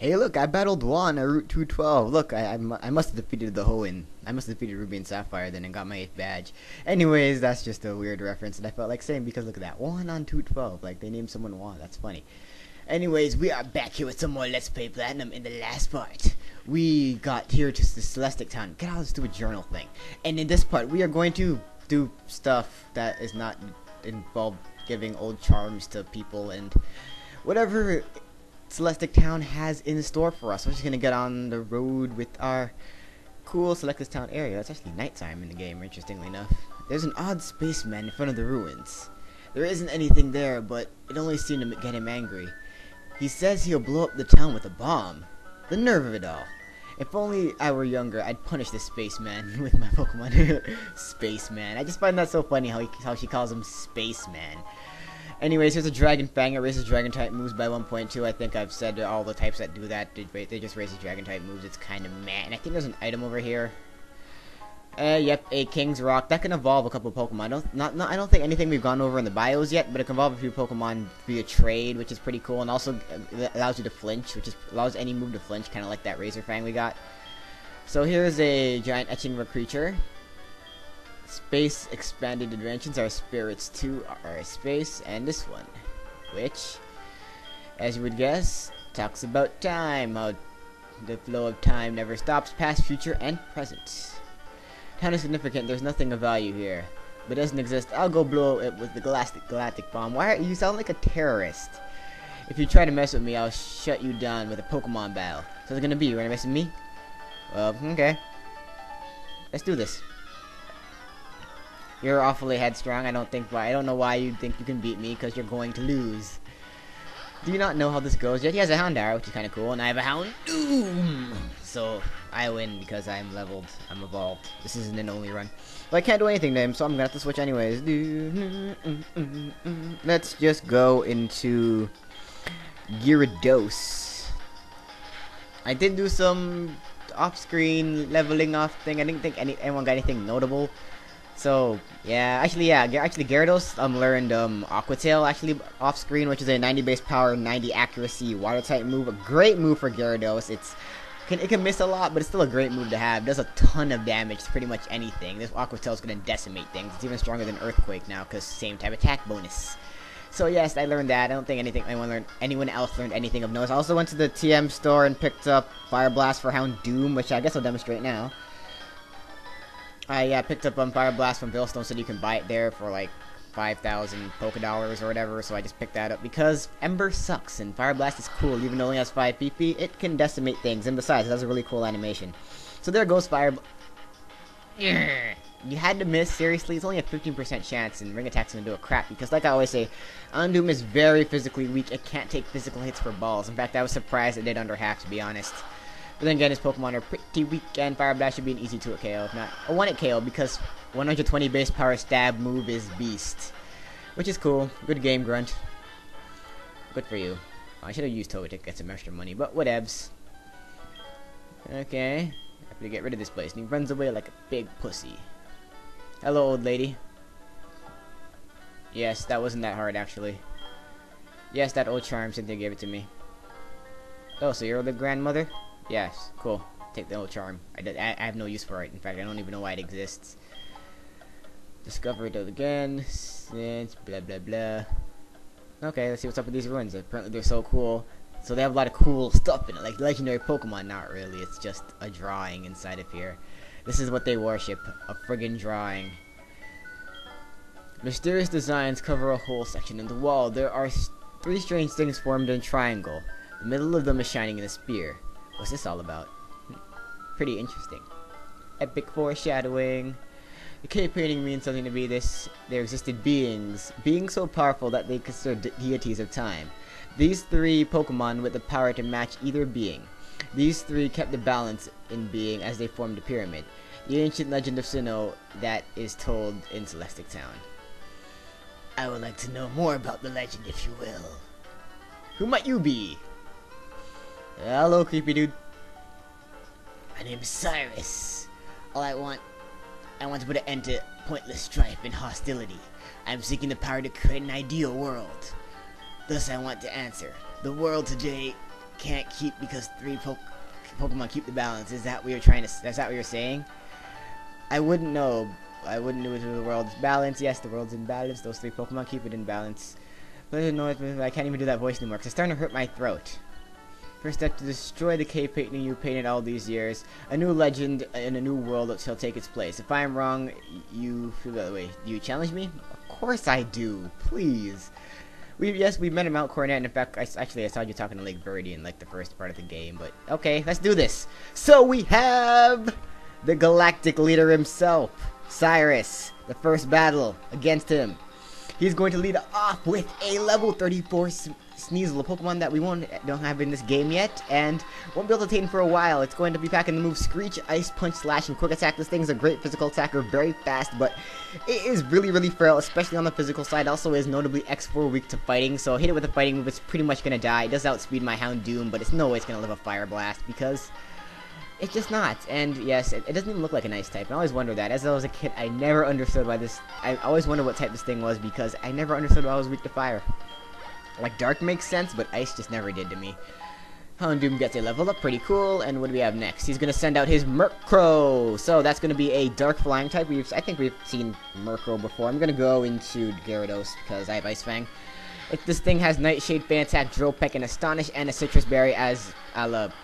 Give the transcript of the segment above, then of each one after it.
Hey, look, I battled Juan at Route 212. Look, I must have defeated the Hoenn. I must have defeated Ruby and Sapphire then and got my 8th badge. Anyways, that's just a weird reference that I felt like saying because look at that. Juan on 212. Like, they named someone Juan. That's funny. Anyways, we are back here with some more Let's Play Platinum in the last part. We got here to the Celestic Town. Get out of this stupid journal thing. And in this part, we are going to do stuff that is not involved giving old charms to people and whatever Celestic Town has in store for us. We're just gonna get on the road with our cool Celestic Town area. It's actually nighttime in the game, interestingly enough. There's an odd spaceman in front of the ruins. There isn't anything there, but it only seemed to get him angry. He says he'll blow up the town with a bomb. The nerve of it all. If only I were younger, I'd punish this spaceman with my Pokemon. Spaceman. I just find that so funny how she calls him Spaceman. Anyways, here's a Dragon Fang. It raises Dragon type moves by 1.2. I think I've said all the types that do that. They just raise the Dragon type moves. It's kind of meh. And I think there's an item over here. Yep, a King's Rock. That can evolve a couple Pokemon. I don't think anything we've gone over in the bios yet, but it can evolve a few Pokemon via trade, which is pretty cool. And also allows you to flinch, allows any move to flinch, kind of like that Razor Fang we got. So here's a giant etching of a creature. Space expanded dimensions are spirits 2 are space, and this one, which, as you would guess, talks about time, how the flow of time never stops, past, future, and present. Town is significant, there's nothing of value here. If it doesn't exist, I'll go blow it with the galactic bomb. Why are you sound like a terrorist? If you try to mess with me, I'll shut you down with a Pokemon battle. So it's gonna be, you're gonna mess with me? Well, okay. Let's do this. You're awfully headstrong. I don't know why you think you can beat me, because you're going to lose. Do you not know how this goes yet? He has a Houndour, which is kind of cool, and I have a Houndoom. So I win because I'm leveled. I'm evolved. This isn't an only run. But I can't do anything to him, so I'm gonna have to switch anyways. Let's just go into Gyarados. I did do some off-screen leveling off thing. I didn't think anyone got anything notable. So actually Gyarados learned Aqua Tail actually off screen, which is a 90 base power, 90 accuracy water type move. A great move for Gyarados. It can miss a lot, but it's still a great move to have. It does a ton of damage to pretty much anything. This Aqua Tail is gonna decimate things. It's even stronger than Earthquake now because same type attack bonus. So yes, I learned that. I don't think anyone else learned anything of note. I also went to the TM store and picked up Fire Blast for Houndoom, which I guess I'll demonstrate now. I picked up Fire Blast from Billstone, so you can buy it there for like 5,000 Poké-Dollars or whatever, so I just picked that up because Ember sucks and Fire Blast is cool. Even though it only has 5 PP, it can decimate things, and besides, it has a really cool animation. So there goes Fire You had to miss, seriously? It's only a 15% chance, and Ring Attack's gonna do a crap, because like I always say, Houndoom is very physically weak. It can't take physical hits for balls. In fact, I was surprised it did under half, to be honest. But then again, his Pokemon are pretty weak, and Fire Blast should be an easy 2-hit KO, if not a 1-hit KO, because 120 base power stab move is Beast. Which is cool. Good game, Grunt. Good for you. Oh, I should have used Togetic to get some extra money, but whatevs. Okay. I have to get rid of this place, and he runs away like a big pussy. Hello, old lady. Yes, that wasn't that hard, actually. Yes, that old charm, Cynthia gave it to me. Oh, so you're the grandmother? Yes, cool. Take the old charm. I have no use for it. In fact, I don't even know why it exists. Discover it again. Since blah blah blah. Okay, let's see what's up with these ruins. Apparently they're so cool. So they have a lot of cool stuff in it, like legendary Pokemon. Not really. It's just a drawing inside of here. This is what they worship. A friggin' drawing. Mysterious designs cover a whole section in the wall. There are 3 strange things formed in a triangle. The middle of them is shining in a spear. What's this all about? Pretty interesting. Epic foreshadowing. The cave painting means something to be this. There existed beings so powerful that they considered deities of time. These 3 Pokemon with the power to match either being. These 3 kept the balance in being as they formed a pyramid. The ancient legend of Sinnoh that is told in Celestic Town. I would like to know more about the legend, if you will. Who might you be? Hello, creepy dude. My name is Cyrus. I want to put an end to pointless strife and hostility. I am seeking the power to create an ideal world. Thus I want to answer. The world today can't keep because three Pokemon keep the balance. Is that what you're that's that what you're saying? I wouldn't know. I wouldn't know if the world's balanced. Yes, the world's in balance. Those three Pokemon keep it in balance. But I don't know if I can't even do that voice anymore because it's starting to hurt my throat. First step to destroy the cave painting you painted all these years. A new legend and a new world shall take its place. If I am wrong, you feel that way. Do you challenge me? Of course I do. Please. Yes, we met in Mount Coronet, and in fact, I saw you talking to Lake Verde in like the first part of the game, but okay, let's do this. So we have the galactic leader himself, Cyrus. The first battle against him. He's going to lead off with a level 34 Sneasel, a Pokemon that we don't have in this game yet, and won't be able to attain for a while. It's going to be packing the move Screech, Ice Punch, Slash, and Quick Attack. This thing's a great physical attacker, very fast, but it is really frail, especially on the physical side. Also is notably X4 weak to fighting, so hit it with a fighting move, it's pretty much gonna die. It does outspeed my Houndoom, but it's no way it's gonna live a Fire Blast, because it's just not. And yes, it doesn't even look like an ice type. I always wondered that. As I was a kid, I never understood why this. I always wondered what type this thing was because I never understood why I was weak to fire. Like dark makes sense, but ice just never did to me. Houndoom gets a level up, pretty cool. And what do we have next? He's gonna send out his Murkrow. So that's gonna be a dark flying type. I think we've seen Murkrow before. I'm gonna go into Gyarados because I have Ice Fang. If this thing has Nightshade, Fan Attack, Drill Peck, and Astonish, and a Citrus Berry, as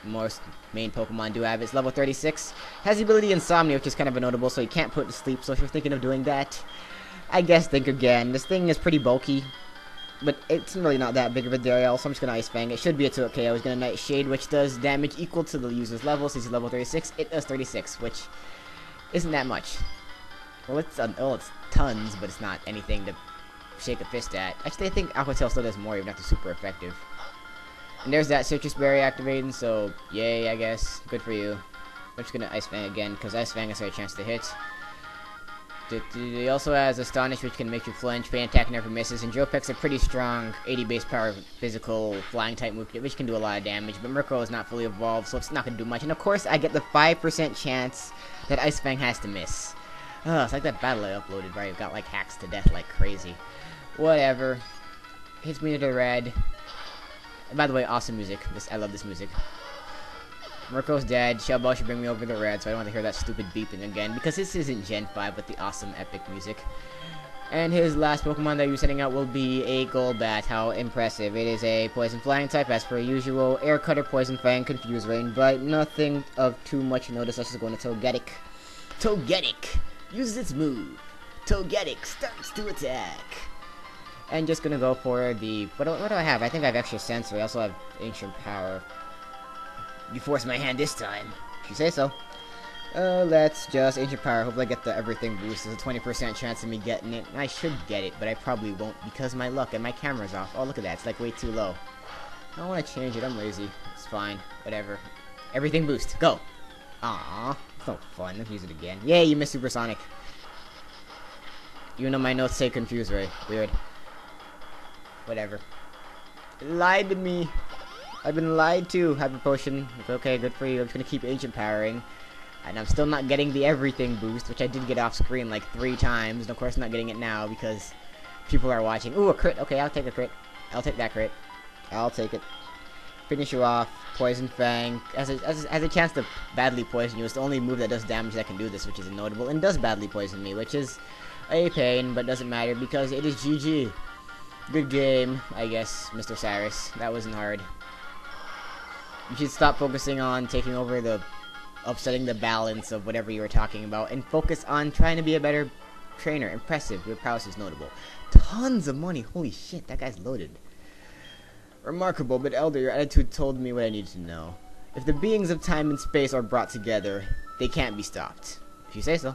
most main Pokemon do have. It's level 36. Has the ability Insomnia, which is kind of a notable, so you can't put it to sleep. So if you're thinking of doing that, I guess think again. This thing is pretty bulky, but it's really not that big of a deal, so I'm just going to Ice Fang. It should be a 2-KO. I was going to Nightshade, which does damage equal to the user's level. Since he's level 36, it does 36, which isn't that much. Well, it's tons, but it's not anything to shake a fist at. Actually, I think Aqua Tail still does more, even after super effective. And there's that Citrus Berry activating, so yay, I guess. Good for you. I'm just gonna Ice Fang again, because Ice Fang has a chance to hit. He also has Astonish, which can make you flinch. Fan Attack never misses, and Drill Peck's a pretty strong 80 base power physical flying type move, which can do a lot of damage. But Murkrow is not fully evolved, so it's not gonna do much. And of course, I get the 5% chance that Ice Fang has to miss. It's like that battle I uploaded where I got like hacks to death like crazy. Whatever. Hits me to the red. And by the way, awesome music. I love this music. Murkrow's dead. Shell Ball should bring me over the red, so I don't want to hear that stupid beeping again. Because this isn't Gen 5 with the awesome epic music. And his last Pokemon that you're sending out will be a Golbat. How impressive. It is a Poison Flying type, as per usual. Air Cutter, Poison Fang, Confuse Rain, but nothing of too much notice. Let's just go into Togetic. Togetic uses its move. Togetic starts to attack. And just gonna go for the... What do I have? I think I have Extra Sensory. I also have Ancient Power. You forced my hand this time. If you say so. Let's just Ancient Power. Hopefully I get the everything boost. There's a 20% chance of me getting it. I should get it, but I probably won't because my luck and my camera's off. Oh, look at that. It's like way too low. I don't want to change it. I'm lazy. It's fine. Whatever. Everything boost. Go. Aww. It's no fun. Let's use it again. Yay, you missed Supersonic. Even though my notes say Confuse Ray. Weird. Whatever. Lied to me. I've been lied to. Hyper Potion. Okay, good for you. I'm just gonna keep Ancient Powering. And I'm still not getting the everything boost, which I did get off screen like 3 times. And of course I'm not getting it now because people are watching. Ooh, a crit. Okay, I'll take a crit. I'll take that crit. I'll take it. Finish you off. Poison Fang. Has a chance to badly poison you. It's the only move that does damage that can do this, which is notable. And does badly poison me, which is a pain, but doesn't matter because it is GG. Good game, I guess, Mr. Cyrus. That wasn't hard. You should stop focusing on taking over upsetting the balance of whatever you were talking about, and focus on trying to be a better trainer. Impressive. Your prowess is notable. Tons of money. Holy shit, that guy's loaded. Remarkable, but Elder, your attitude told me what I needed to know. If the beings of time and space are brought together, they can't be stopped. If you say so.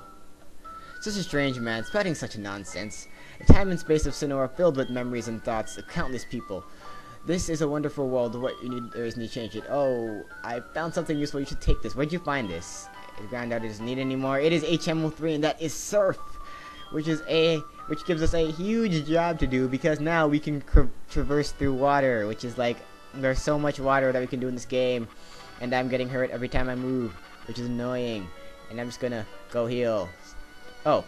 Such a strange man, spouting such nonsense. The time and space of Sinnoh are filled with memories and thoughts of countless people. This is a wonderful world. What you need, there is need to change it. Oh, I found something useful. You should take this. Where'd you find this? The ground out doesn't need it anymore. It is HM03, and that is Surf, which gives us a huge job to do because now we can traverse through water, which is like there's so much water that we can do in this game, and I'm getting hurt every time I move, which is annoying. And I'm just gonna go heal. Oh,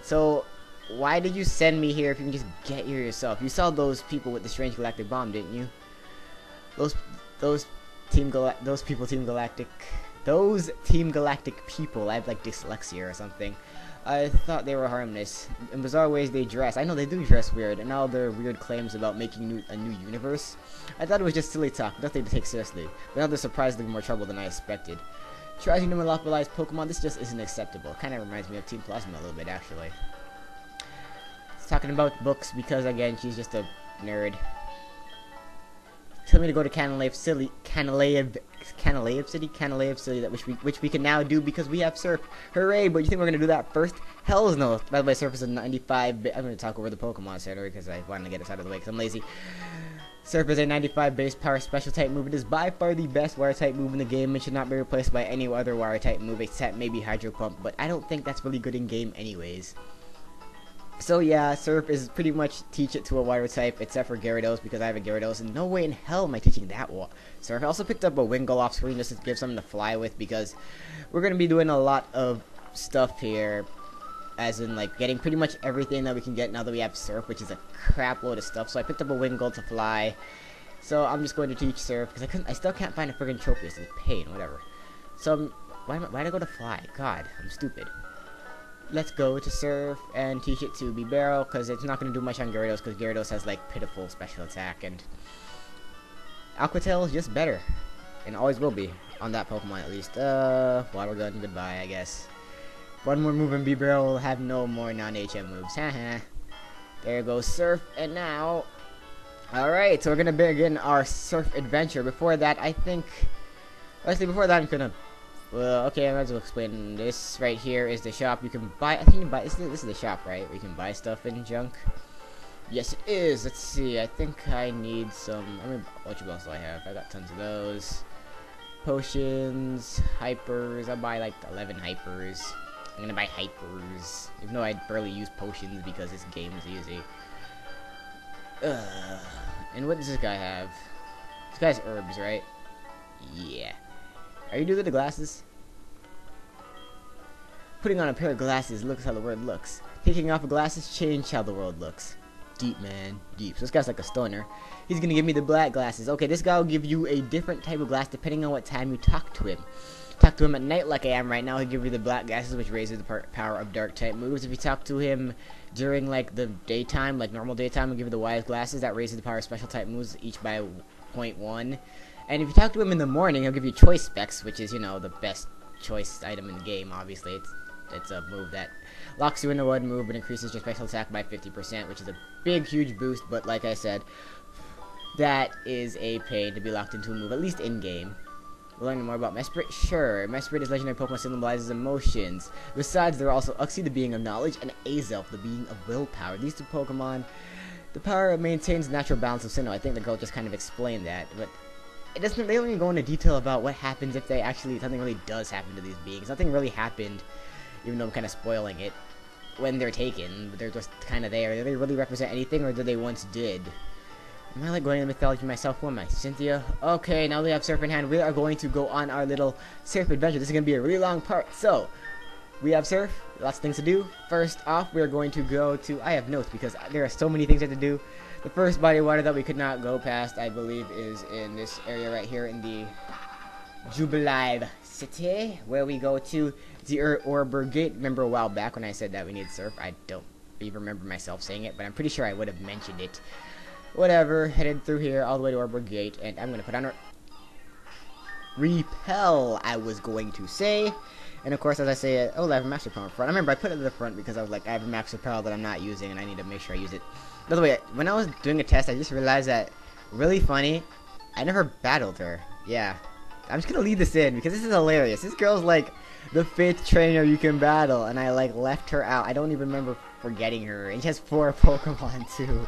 so. Why did you send me here if you can just get here yourself? You saw those people with the strange galactic bomb, didn't you? those those those people Team Galactic, those Team Galactic people. I have like dyslexia or something. I thought they were harmless. In bizarre ways they dress. I know they do dress weird, and all their weird claims about making a new universe. I thought it was just silly talk, nothing to take seriously. But now they're surprisingly more trouble than I expected. Trying to monopolize Pokemon, this just isn't acceptable. Kind of reminds me of Team Plasma a little bit, actually. It's talking about books because, again, she's just a nerd. Tell me to go to Canalave City, that which we can now do because we have Surf. Hooray! But you think we're gonna do that first? Hell's no. By the way, Surf is a 95. I'm gonna talk over the Pokemon Center because I wanted to get this out of the way because I'm lazy. Surf is a 95 base power special type move. It is by far the best water type move in the game and should not be replaced by any other water type move except maybe Hydro Pump. But I don't think that's really good in game anyways. So yeah, Surf is pretty much teach it to a water type, except for Gyarados because I have a Gyarados, and no way in hell am I teaching that Surf. I also picked up a Wingull off screen just to give something to fly with because we're going to be doing a lot of stuff here, as in like getting pretty much everything that we can get now that we have Surf, which is a crap load of stuff. So I picked up a Wingull to fly, so I'm just going to teach Surf because I still can't find a friggin' Tropius. It's pain, whatever. So why did I go to fly? God, I'm stupid. Let's go to Surf and teach it to be Barrel because it's not going to do much on Gyarados because Gyarados has like pitiful special attack, and Aqua Tail is just better and always will be on that Pokemon at least. Water Gun, goodbye, I guess. One more move and B Barrel will have no more non-HM moves. Haha. There goes Surf, and now, alright, so we're gonna begin our Surf adventure. Before that, I think, actually before that I'm gonna. Well, okay, I might as well explain. This right here is the shop. You can buy. I think you can buy. This is the shop, right? Where you can buy stuff and junk. Yes, it is. Let's see. I think I need some. I mean, what else do I have? I got tons of those. Potions, hypers. I'll buy like 11 hypers. I'm gonna buy hypers, even though I barely use potions because this game is easy. And what does this guy have? This guy's herbs, right? Yeah. Are you new to the glasses? Putting on a pair of glasses looks how the world looks. Taking off the glasses change how the world looks. Deep, man. Deep. So this guy's like a stoner. He's gonna give me the black glasses. Okay, this guy will give you a different type of glass depending on what time you talk to him. Talk to him at night like I am right now, he'll give you the black glasses, which raises the power of dark type moves. If you talk to him during like the daytime, like normal daytime, he'll give you the wise glasses. That raises the power of special type moves each by 0.1. And if you talk to him in the morning, he'll give you choice specs, which is, you know, the best choice item in the game, obviously. It's a move that locks you into one move but increases your special attack by 50%, which is a big, huge boost. But like I said, that is a pain to be locked into a move, at least in-game. We'll learn more about Mesprit. Sure, Mesprit is legendary Pokemon symbolizes emotions. Besides, there are also Uxie, the being of knowledge, and Azelf, the being of willpower. These two Pokemon, the power maintains the natural balance of Sinnoh. I think the girl just kind of explained that, but it doesn't. They don't even go into detail about what happens if they actually something really does happen to these beings. Nothing really happened, even though I'm kind of spoiling it. When they're taken, but they're just kind of there. Do they really represent anything, or do they once did? Am I like going into mythology myself? Who am I? Cynthia? Okay, now we have Surf in hand. We are going to go on our little Surf adventure. This is going to be a really long part. So, we have Surf. Lots of things to do. First off, we are going to go to... I have notes because there are so many things I have to do. The first body of water that we could not go past, I believe, is in this area right here in the Jubilive City, where we go to the Orber Gate. Remember a while back when I said that we need Surf? I don't even remember myself saying it, but I'm pretty sure I would have mentioned it. Whatever, headed through here all the way to Orber Gate, and I'm going to put on our Repel, I was going to say. And of course, as I say, oh, I have a Master Repel in front. I remember I put it in the front because I was like, I have a Master Repel that I'm not using, and I need to make sure I use it. By the way, when I was doing a test, I just realized that, really funny, I never battled her. Yeah. I'm just going to leave this in because this is hilarious. This girl's like the 5th trainer you can battle, and I like left her out. I don't even remember forgetting her, and she has 4 Pokemon too.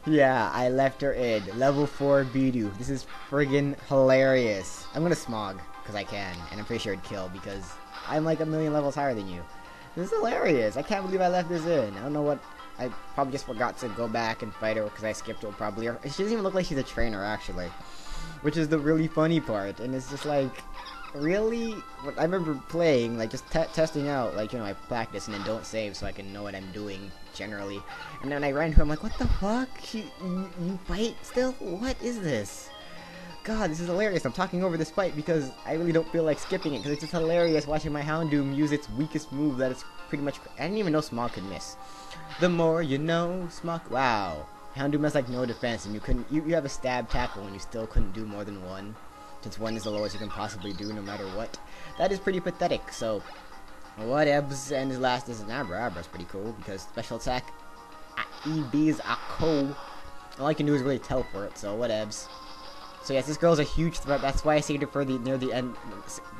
Yeah, I left her in. Level 4 Bidoof. This is friggin' hilarious. I'm gonna Smog, because I can, and I'm pretty sure it'd kill, because I'm like a million levels higher than you. This is hilarious. I can't believe I left this in. I don't know what... I probably just forgot to go back and fight her, because I skipped her probably. She doesn't even look like she's a trainer, actually. Which is the really funny part, and it's just like... Really? I remember playing, like, just testing out, like, you know, I practice and then don't save so I can know what I'm doing, generally. And then I ran to her, I'm like, what the fuck? You fight still? What is this? God, this is hilarious. I'm talking over this fight because I really don't feel like skipping it because it's just hilarious watching my Houndoom use its weakest move that is pretty much... I didn't even know Smog could miss. The more you know, Smog... Wow. Houndoom has like no defense and you couldn't... You have a stab tackle and you still couldn't do more than one. Since one is the lowest you can possibly do no matter what. That is pretty pathetic, so... Whatevs, and his last is an Abra. Abra's pretty cool because special attack... EB's a co. All I can do is really teleport, so whatevs. So yes, this girl's a huge threat. That's why I saved her for near the end.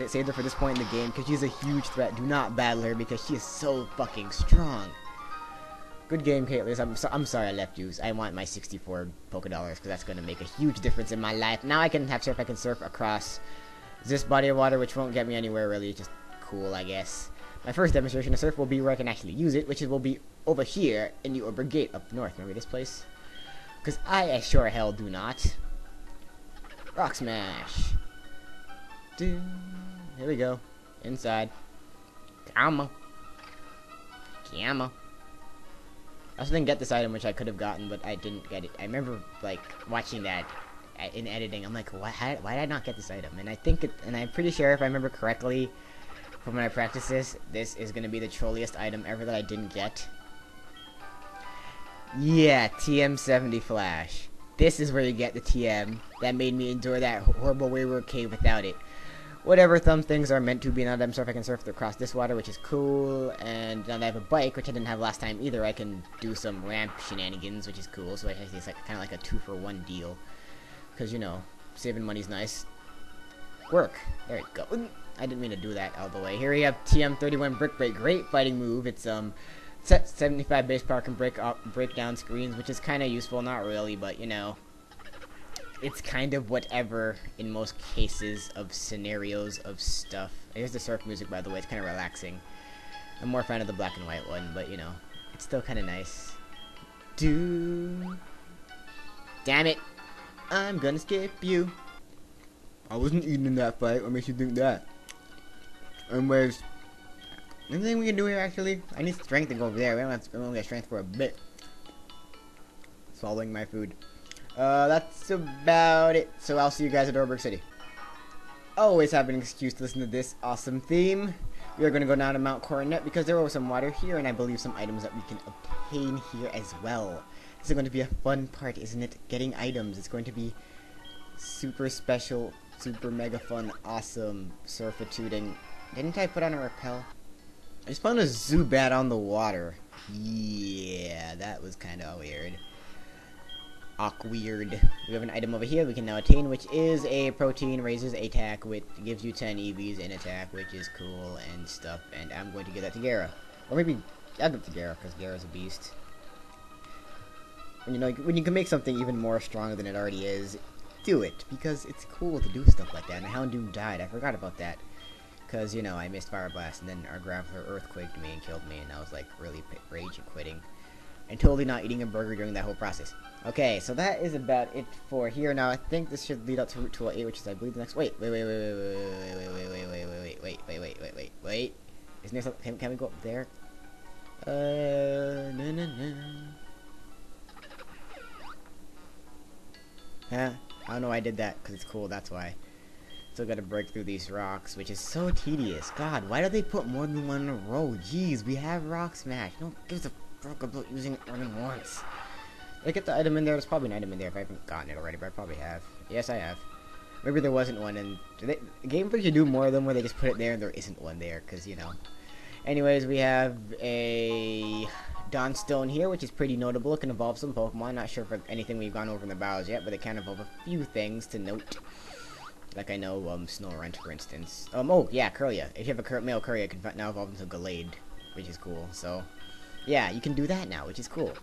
Saved her for this point in the game because she's a huge threat. Do not battle her because she is so fucking strong. Good game, Caitlyn. I'm sorry I left you. I want my 64 Poké Dollars because that's going to make a huge difference in my life. Now I can have surf. I can surf across this body of water, which won't get me anywhere really. It's just cool, I guess. My first demonstration of surf will be where I can actually use it, which will be over here in the Orber Gate up north. Remember this place? Because I sure hell do not. Rock Smash. Here we go. Inside. Come on. Come on. I also didn't get this item, which I could have gotten, but I didn't get it. I remember, like, watching that in editing. I'm like, why did I not get this item? And I think it, and I'm pretty sure if I remember correctly from when I practiced this is going to be the trolliest item ever that I didn't get. Yeah, TM70 Flash. This is where you get the TM. That made me endure that horrible wayward cave without it. Whatever thumb things are meant to be, now that I'm surf, I can surf across this water, which is cool. And now that I have a bike, which I didn't have last time either, I can do some ramp shenanigans, which is cool. So it's like kind of like a 2-for-1 deal. Because, you know, saving money's nice. Work. There you go. I didn't mean to do that all the way. Here we have TM31 Brick Break. Great fighting move. It's, set 75 base power, can break down screens, which is kind of useful. Not really, but you know, it's kind of whatever in most cases of scenarios of stuff. Here's the surf music, by the way. It's kind of relaxing. I'm more a fan of the black and white one, but you know, it's still kind of nice. Damn it! I'm gonna skip you. I wasn't eating in that fight. What makes you think that? Anyways. Anything we can do here, actually? I need strength to go over there. We don't get strength for a bit. Swallowing my food. That's about it. So I'll see you guys at Orberg City. Always have an excuse to listen to this awesome theme. We are going to go down to Mount Coronet because there are some water here, and I believe some items that we can obtain here as well. This is going to be a fun part, isn't it? Getting items. It's going to be super special, super mega fun, awesome, surfituting. Didn't I put on a rappel? I just found a Zubat on the water. Yeah, that was kind of weird. Awkward. We have an item over here we can now attain, which is a protein, raises attack, which gives you 10 EVs in attack, which is cool and stuff. And I'm going to give that to Gara. Or maybe I'll give it to Gara, because Gara's a beast. And you know, when you can make something even more stronger than it already is, do it. Because it's cool to do stuff like that. And Houndoom died. I forgot about that. Because, you know, I missed Fire Blast, and then our Graveler earthquaked me and killed me, and I was, like, really rage quitting. And totally not eating a burger during that whole process. Okay, so that is about it for here. Now, I think this should lead up to Route 208, which is, I believe, the next... Wait. Isn't there something... Can we go up there? Huh? I don't know why I did that, because it's cool, that's why. Still gotta break through these rocks, which is so tedious. God, why do they put more than one in a row? Jeez, we have Rock Smash. Don't give a fuck about using it more than once. Did I get the item in there? There's probably an item in there if I haven't gotten it already, but I probably have. Yes, I have. Maybe there wasn't one, and Game Freak should do more of them where they just put it there and there isn't one there, because, you know. Anyways, we have a Dawnstone here, which is pretty notable. It can evolve some Pokemon. Not sure if anything we've gone over in the battles yet, but it can evolve a few things to note. Like I know, Snorunt, for instance. Oh, yeah, Kirlia. If you have a male Kirlia, it can now evolve into Gallade, which is cool. So, yeah, you can do that now, which is cool.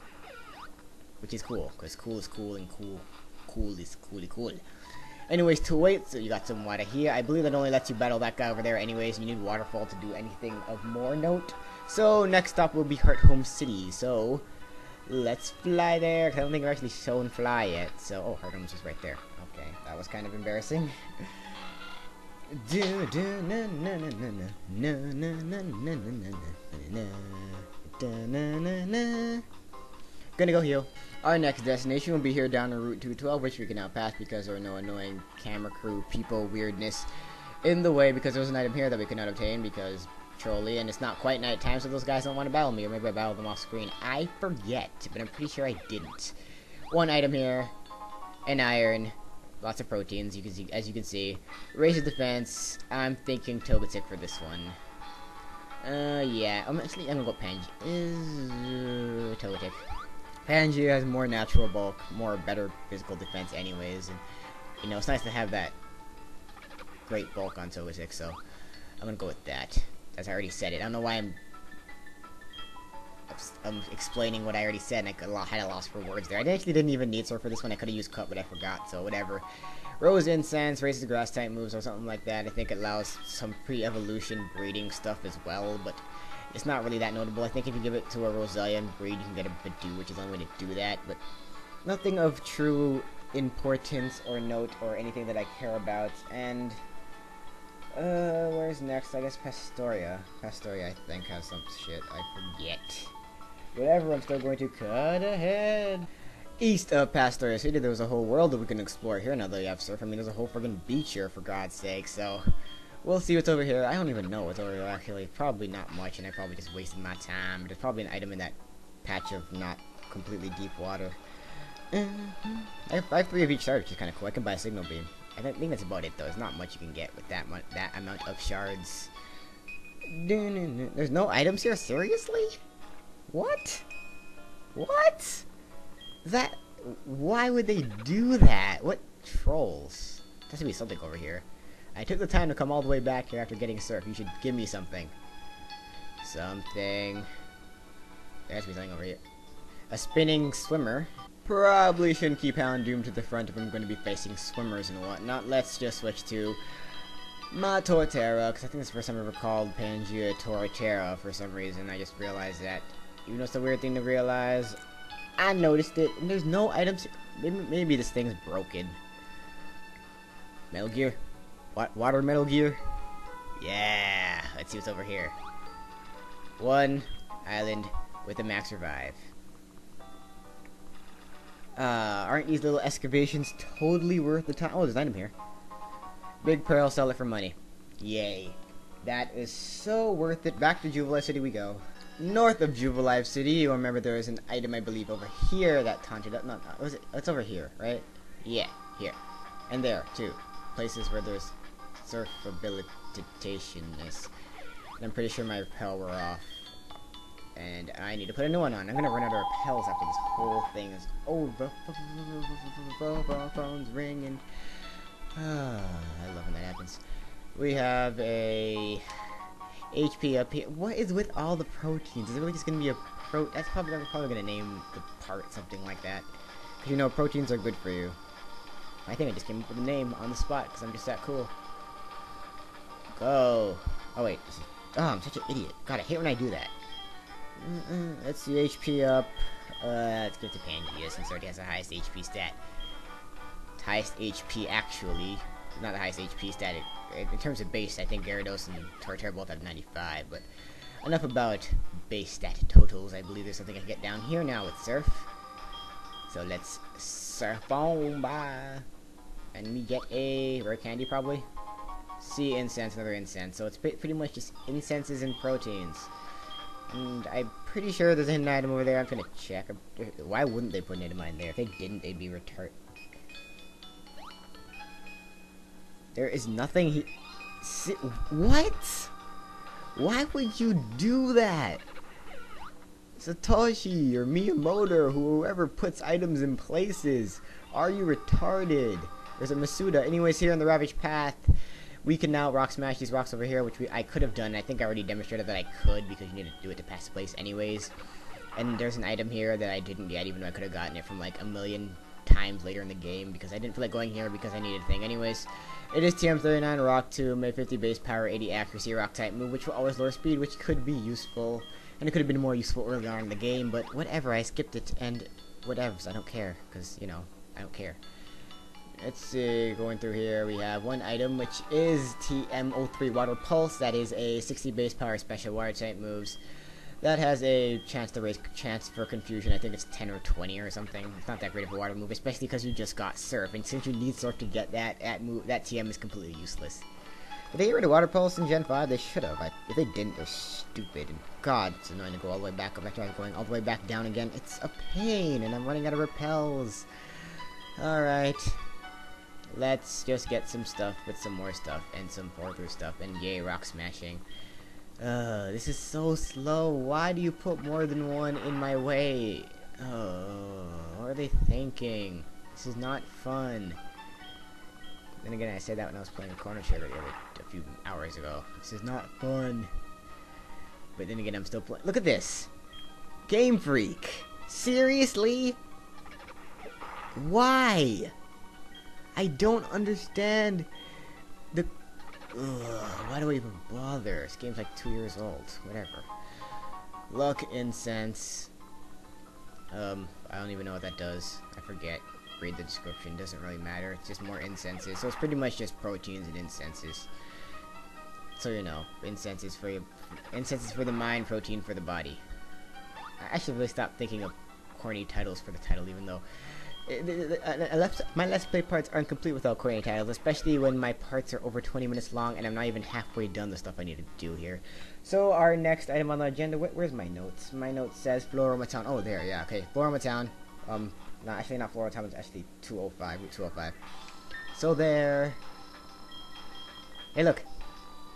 Which is cool, because cool is cool, and cool is cool. Anyways, to wait, so you got some water here. I believe that only lets you battle that guy over there anyways. You need Waterfall to do anything of more note. So, next stop will be Hearthome City. So, let's fly there, because I don't think I've actually shown fly yet. So, oh, Hearthome's just right there. Okay, that was kind of embarrassing. Gonna go heal. Our next destination will be here down on Route 212, which we can now pass because there are no annoying camera crew people weirdness in the way, because there was an item here that we could not obtain because trolley, and it's not quite nighttime, so those guys don't want to battle me, or maybe I battled them off screen. I forget, but I'm pretty sure I didn't. One item here, an iron, lots of proteins, as you can see. Raises defense. I'm thinking Togetic for this one. Yeah, I'm gonna go Togetic. Pangea has more natural bulk, better physical defense anyways, and you know, it's nice to have that great bulk on Togetic, so I'm gonna go with that. As I already said it. I don't know why I'm explaining what I already said, and I had a loss for words there. I actually didn't even need Surf for this one. I could have used Cut, but I forgot, so whatever. Rose Incense, raises grass type moves or something like that. I think it allows some pre-evolution breeding stuff as well, but it's not really that notable. I think if you give it to a Rosalian breed, you can get a Badoo, which is the only way to do that, but nothing of true importance or note or anything that I care about. And where's next? I guess Pastoria. Pastoria, I think, has some shit. I forget. Whatever, I'm still going to cut ahead. East of Pastoria City, there was a whole world that we can explore here now that we have Surf. I mean, there's a whole friggin' beach here, for God's sake, so we'll see what's over here. I don't even know what's over here, actually. Probably not much, and I probably just wasted my time. There's probably an item in that patch of not completely deep water. I have 3 of each shard, which is kind of cool. I can buy a signal beam. I think that's about it, though. There's not much you can get with that amount of shards. There's no items here? Seriously? What? What? That... Why would they do that? What trolls? There has to be something over here. I took the time to come all the way back here after getting Surf. You should give me something. Something. There has to be something over here. A spinning swimmer. Probably shouldn't keep Houndoom to the front if I'm going to be facing swimmers and whatnot. Let's just switch to my Torterra, because I think it's the first time I ever called Pangea Torterra for some reason. I just realized that. Even though it's a weird thing to realize, I noticed it. And there's no items. Maybe this thing's broken. Metal Gear? What? Water Metal Gear? Yeah. Let's see what's over here. One island with a max revive. Aren't these little excavations totally worth the time? Oh, there's an item here. Big Pearl, sell it for money. Yay. That is so worth it. Back to Jubilife City we go. North of Jubilife City, you remember there is an item, I believe, over here that taunted up. No, was it? It's over here, right? Yeah, here. And there, too. Places where there's surf rehabilitation-ness. And I'm pretty sure my repel were off. And I need to put a new one on. I'm gonna run out of repels after this whole thing is over. Phone's ringing. I love when that happens. We have a HP up here. What is with all the proteins? Is it really just gonna be a That's probably I'm probably gonna name the part something like that. Cause you know proteins are good for you. I think I just came up with a name on the spot because I'm just that cool. Go. Oh wait. Oh, I'm such an idiot. God, I hate when I do that. Let's see, HP up. Let's get to Pangea since it already has the highest HP stat. Highest HP actually, not the highest HP stat. In terms of base, I think Gyarados and Torterra both have 95. But enough about base stat totals. I believe there's something I can get down here now with Surf. So let's surf on by, and we get a rare candy probably. See incense, another incense. So it's pretty much just incenses and proteins. And I'm pretty sure there's an item over there. I'm gonna check. Why wouldn't they put an item in there? If they didn't, they'd be retarded. There is nothing what? Why would you do that? Satoshi or Miyamoto, whoever puts items in places. Are you retarded? There's a Masuda. Anyways, here on the Ravage Path, we can now rock smash these rocks over here, which I could have done. I think I already demonstrated that I could because you need to do it to pass the place anyways. And there's an item here that I didn't get, even though I could have gotten it from like a million times later in the game because I didn't feel like going here because I needed a thing. Anyways, it is TM39 Rock 2, May 50 base power, 80 accuracy, rock type move, which will always lower speed, which could be useful. And it could have been more useful earlier on in the game, but whatever, I skipped it, and whatever, so I don't care, because, you know, I don't care. Let's see, going through here, we have one item, which is TM03 Water Pulse. That is a 60 base power special water type moves. That has a chance for confusion. I think it's 10 or 20 or something. It's not that great of a water move, especially because you just got Surf. And since you need Surf to get that TM is completely useless. Did they get rid of Water Pulse in Gen 5? They should have. If they didn't, they're stupid. And God, it's annoying to go all the way back up after I'm going all the way back down again. It's a pain, and I'm running out of repels. Alright. Let's just get some stuff with some more stuff, and some fall-through stuff, and yay, rock smashing. This is so slow. Why do you put more than one in my way? What are they thinking? This is not fun. Then again, I said that when I was playing a corner trigger a few hours ago. This is not fun. But then again, I'm still playing. Look at this. Game Freak. Seriously? Why? I don't understand the... why do I even bother? This game's like 2 years old. Whatever. Luck, incense. I don't even know what that does. I forget. Read the description. Doesn't really matter. It's just more incenses. So it's pretty much just proteins and incenses. So you know, incenses for the mind, protein for the body. I should really stop thinking of corny titles for the title, even though my Let's Play parts aren't complete without corny titles, especially when my parts are over 20 minutes long and I'm not even halfway done the stuff I need to do here. So our next item on the agenda, where's my notes? My note says Floroma Town. Oh, there, yeah, okay. Floroma Town. No, actually not Floroma Town, it's actually 205, Route 205. So there. Hey, look.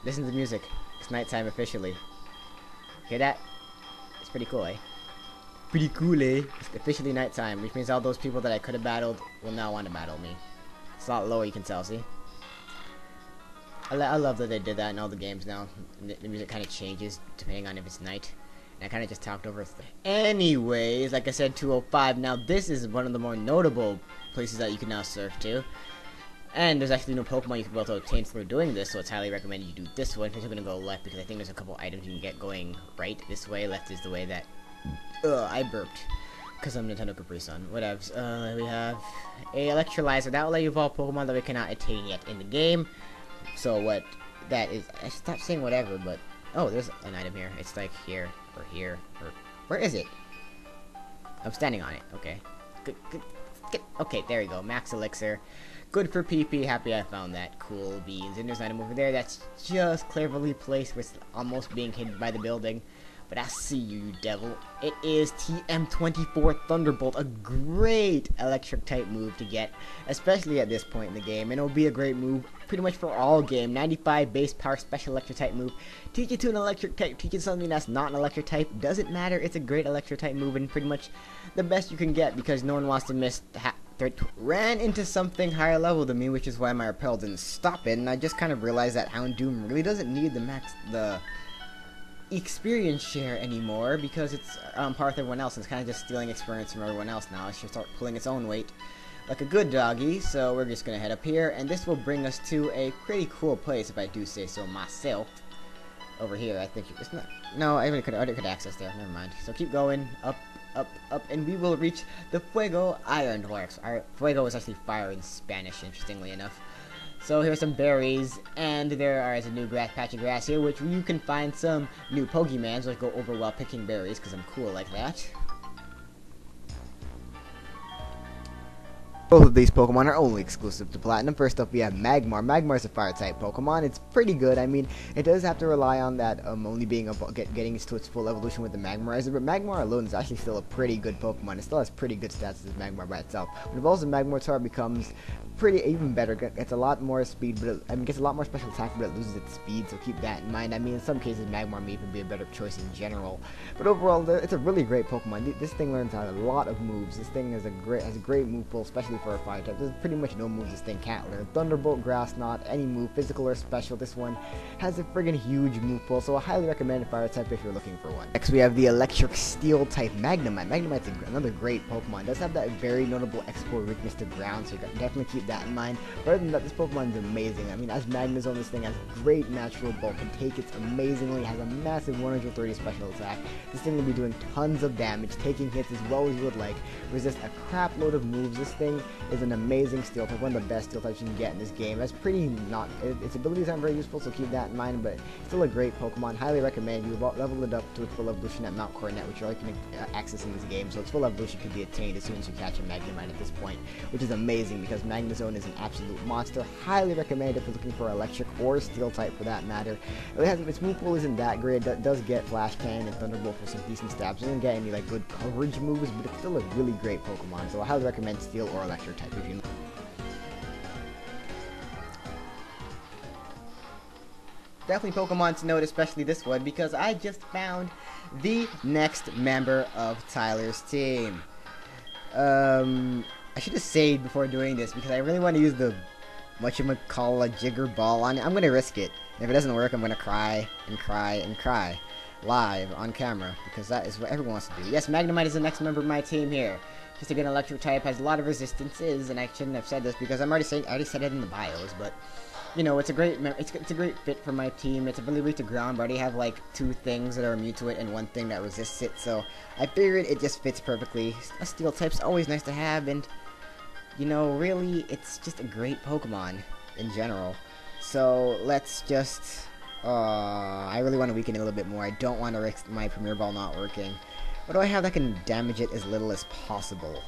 Listen to the music. It's nighttime officially. Hear that? It's pretty cool, eh? Pretty cool, eh? It's officially nighttime, which means all those people that I could have battled will now want to battle me. It's a lot lower, you can tell, see? I love that they did that in all the games now. The music kind of changes depending on if it's night. And I kind of just talked over it. Anyways, like I said, 205. Now, this is one of the more notable places that you can now surf to. And there's actually no Pokemon you can be able to obtain through doing this, so it's highly recommended you do this one. I'm going to go left because I think there's a couple items you can get going right this way. Left is the way that... I burped. Because I'm Nintendo Capri Sun. Whatevs. We have a electrolyzer. That will let you evolve Pokemon that we cannot attain yet in the game. So what that is... I stopped saying whatever, but... Oh, there's an item here. It's like here, or here, or... Where is it? I'm standing on it. Okay. Good. Okay, there we go. Max Elixir. Good for PP. Happy I found that. Cool beans. And there's an item over there that's just cleverly placed with almost being hidden by the building. But I see you, you devil. It is TM24 Thunderbolt, a great electric type move to get, especially at this point in the game. And it'll be a great move pretty much for all game. 95 base power special electric type move. Teach it to an electric type, teach it something that's not an electric type. Doesn't matter, it's a great electric type move and pretty much the best you can get because no one wants to miss ran into something higher level than me, which is why my repel didn't stop it. And I just kind of realized that Houndoom really doesn't need the experience share anymore because it's on par with everyone else. It's kind of just stealing experience from everyone else now. It should start pulling its own weight like a good doggy. So we're just gonna head up here, and this will bring us to a pretty cool place, if I do say so myself. Over here, I think it's not. No, I already could access there. Never mind. So keep going up, and we will reach the Fuego Ironworks. Fuego is actually fire in Spanish, interestingly enough. So here's some berries, and there is a new patch of grass here, which you can find some new Pokemons, which go over while picking berries, because I'm cool like that. Both of these Pokemon are only exclusive to Platinum. First up, we have Magmar. Magmar is a Fire-type Pokemon. It's pretty good. I mean, it does have to rely on that only being getting to its full evolution with the Magmarizer, but Magmar alone is actually still a pretty good Pokemon. It still has pretty good stats as Magmar by itself. When it evolves, the Magmortar becomes even better. Gets a lot more speed, but gets a lot more special attack, but it loses its speed. So keep that in mind. I mean, in some cases, Magmar may even be a better choice in general. But overall, it's a really great Pokemon. This thing learns a lot of moves. This thing has a great move pool, especially for a fire type. There's pretty much no moves this thing can't learn. Thunderbolt, Grass Knot, any move, physical or special. This one has a friggin' huge move pool, so I highly recommend fire type if you're looking for one. Next, we have the electric steel type Magnemite. Magnemite's another great Pokemon. It does have that very notable export weakness to ground, so you definitely keep that in mind. But other than that, this Pokemon is amazing. I mean, as Magnezone, this thing has great natural bulk, can take it amazingly, has a massive 130 special attack. This thing will be doing tons of damage, taking hits as well as you would like, resist a crap load of moves. This thing is an amazing steel type, one of the best steel types you can get in this game. That's its abilities aren't very useful, so keep that in mind, but still a great Pokemon. Highly recommend you level it up to its full evolution at Mount Coronet, which you're going to access in this game, so its full evolution could be attained as soon as you catch a Magnemite at this point, which is amazing because Magnezone is an absolute monster. Highly recommended if you're looking for electric or steel type for that matter. Its move pool isn't that great. It does get Flash Cannon and Thunderbolt for some decent stabs. It doesn't get any like good coverage moves, but it's still a really great Pokemon, so I highly recommend steel or electric type if you. Definitely Pokemon to note, especially this one, because I just found the next member of Tyler's team. I should have saved before doing this because I really want to use the whatchamacallit Jigger Ball on it. I'm gonna risk it. And if it doesn't work, I'm gonna cry and cry and cry live on camera because that is what everyone wants to do. Yes, Magnemite is the next member of my team here. Just a good electric type, has a lot of resistances, and I shouldn't have said this because I already said it in the bios, but you know, it's a great fit for my team. It's a really weak to ground, but I already have like 2 things that are immune to it and 1 thing that resists it, so I figured it just fits perfectly. A steel type's always nice to have, and you know, really, it's just a great Pokemon in general. So let's just I really want to weaken it a little bit more. I don't want to risk my Premier Ball not working. What do I have that can damage it as little as possible?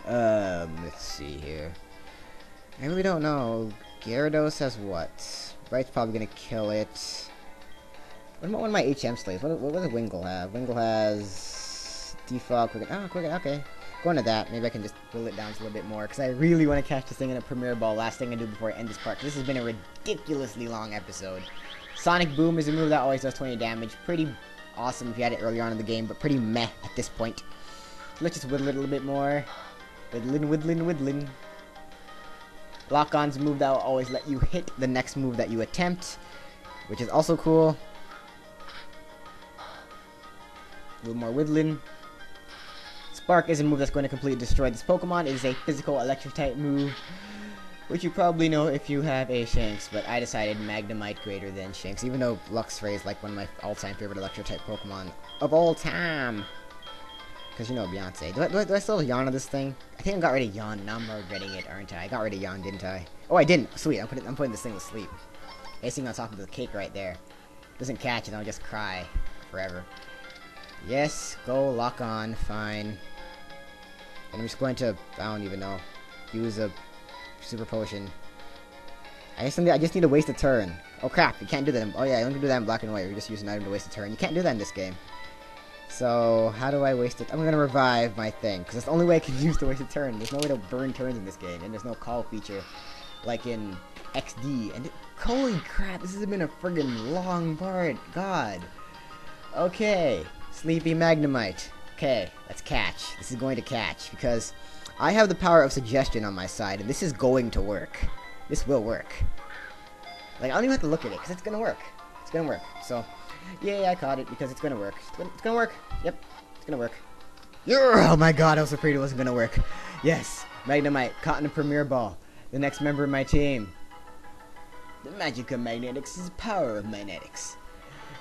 Let's see here. I really don't know. Gyarados has what? Bright's probably gonna kill it. What about one of my HM slaves? What does Wingull have? Wingull has Defog, Quicken. Okay. Going to that, maybe I can just pull it down just a little bit more, because I really want to catch this thing in a Premier Ball. Last thing I do before I end this part, because this has been a ridiculously long episode. Sonic Boom is a move that always does 20 damage. Pretty awesome if you had it earlier on in the game, but pretty meh at this point. Let's just whittle it a little bit more. Whittling. Lock-on's a move that will always let you hit the next move that you attempt, which is also cool. A little more whittling. Spark is a move that's going to completely destroy this Pokemon. It is a physical electric type move, which you probably know if you have a Shanks, but I decided Magnemite greater than Shanks, even though Luxray is like one of my all-time favorite electric type Pokemon of all time. Because you know Beyonce. Do I still have Yawn on this thing? I think I got rid of Yawn. Now I'm regretting it, aren't I? I got rid of Yawn, didn't I? Oh, I didn't. Sweet. I'm putting this thing to sleep. Icing on top of the cake right there. Doesn't catch it, I'll just cry forever. Yes, go lock on. Fine. And I'm just going to, I don't even know, use a super potion. I just need to waste a turn. Oh crap, you can't do that. Oh yeah, I only can do that in black and white. You're just using an item to waste a turn. You can't do that in this game. So, how do I waste it? I'm going to revive my thing, because that's the only way I can use to waste a turn. There's no way to burn turns in this game, and there's no call feature like in XD. And holy crap, this has been a friggin' long part. God. Okay, Sleepy Magnemite. Okay, let's catch. This is going to catch, because I have the power of suggestion on my side, and this is going to work. This will work. Like, I don't even have to look at it, because it's going to work. It's going to work. So, yay, I caught it, because it's going to work. It's going to work. Yep, it's going to work. Yeah! Oh my god, I was afraid it wasn't going to work. Yes, Magnemite, caught in a Premier Ball. The next member of my team. The magic of magnetics is the power of magnetics.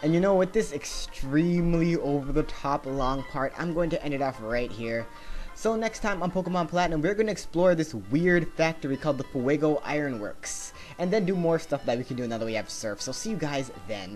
And you know, with this extremely over-the-top long part, I'm going to end it off right here. So next time on Pokemon Platinum, we're going to explore this weird factory called the Fuego Ironworks. And then do more stuff that we can do now that we have Surf. So see you guys then.